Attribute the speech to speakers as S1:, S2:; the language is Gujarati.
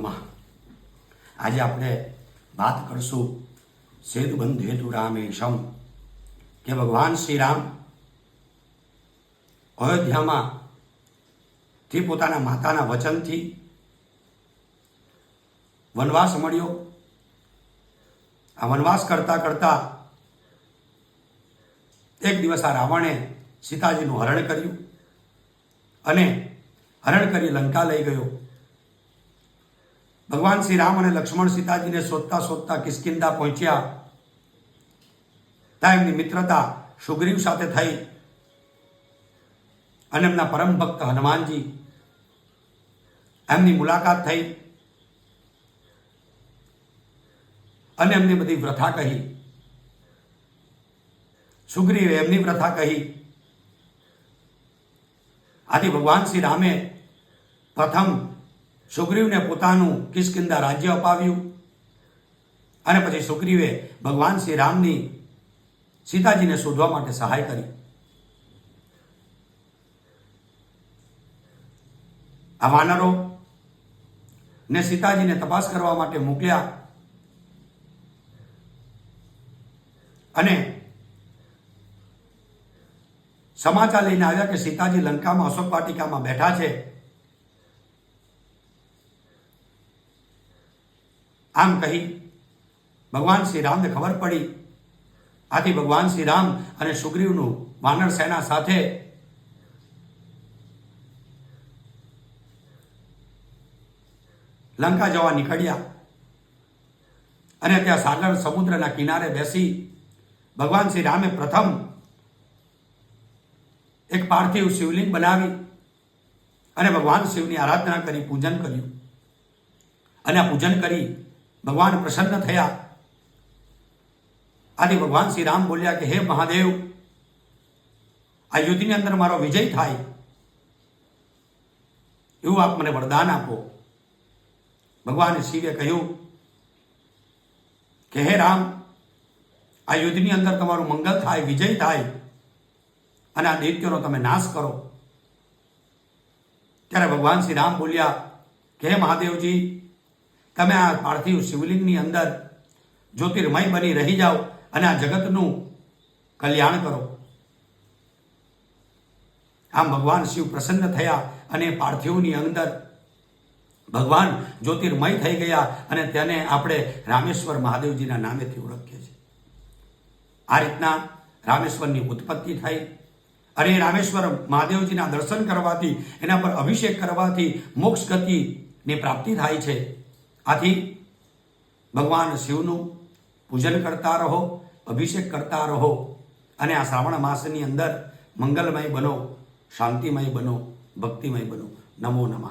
S1: નમઃ। આજે આપણે વાત કરશું સેતુબંધેતુ રામેશમ કે ભગવાન શ્રી રામ અયોધ્યામાં થી પોતાના માતાના વચનથી વનવાસ મળ્યો। આ વનવાસ કરતા કરતા એક દિવસ આ રાવણે સીતાજીનું હરણ કર્યું અને હરણ કરી લંકા લઈ ગયો। ભગવાન શ્રી રામ અને લક્ષ્મણ સીતાજીને શોધતા શોધતા કિષ્કિંધા પહોંચ્યા। ત્યાં એમની મિત્રતા સુગ્રીવ સાથે થઈ અને એમના પરમ ભક્ત હનુમાનજી એમની મુલાકાત થઈ અને એમની બધી વ્યથા કહી। સુગ્રીવે એમની વ્યથા કહી। આથી ભગવાન શ્રી રામે પ્રથમ સુગ્રીવને પોતાનું કિષ્કિંધા રાજ્ય અપાવ્યું અને પછી સુગ્રીવે ભગવાન શ્રી રામની સીતાજીને શોધવા માટે સહાય કરી। આ વાનરો ને સીતાજીને તપાસ કરવા માટે મોકલ્યા અને સમાચાર લઈને આવ્યા કે સીતાજી લંકામાં અશોક વાટિકામાં બેઠા છે। આમ કહી ભગવાન શ્રી રામને ખબર પડી। આથી ભગવાન શ્રી રામ અને સુગ્રીવનું વાનર સેના સાથે લંકા જવા નીકળ્યા અને ત્યાં સાગર સમુદ્રના કિનારે બેસી ભગવાન શ્રી રામે પ્રથમ એક પાર્થિવ શિવલિંગ બનાવી અને ભગવાન શિવની આરાધના કરી પૂજન કર્યું અને આ પૂજન કરી ભગવાન પ્રસન્ન થયા। આથી ભગવાન શ્રી રામ બોલ્યા કે હે મહાદેવ, આ યુદ્ધની અંદર મારો વિજય થાય એવું આપ મને વરદાન આપો। ભગવાન શિવે કહ્યું કે હે રામ, આ યુદ્ધની અંદર તમારું મંગળ થાય, વિજય થાય અને આ દૈત્યોનો તમે નાશ કરો। ત્યારે ભગવાન શ્રી રામ બોલ્યા કે હે મહાદેવજી, તમે આ પાર્થિવ શિવલિંગની અંદર જ્યોતિર્મય બની રહી જાઓ અને આ જગતનું કલ્યાણ કરો। આમ ભગવાન શિવ પ્રસન્ન થયા અને પાર્થિવની અંદર ભગવાન જ્યોતિર્મય થઈ ગયા અને તેને આપણે રામેશ્વર મહાદેવજીના નામેથી ઓળખીએ છીએ। આ રીતના રામેશ્વરની ઉત્પત્તિ થઈ અને રામેશ્વર મહાદેવજીના દર્શન કરવાથી, એના પર અભિષેક કરવાથી મોક્ષ ગતિની પ્રાપ્તિ થાય છે। આથી ભગવાન શિવનું પૂજન કરતા રહો, અભિષેક કરતા રહો અને આ શ્રાવણ માસની અંદર મંગલમય બનો, શાંતિમય બનો, ભક્તિમય બનો। નમો નમઃ।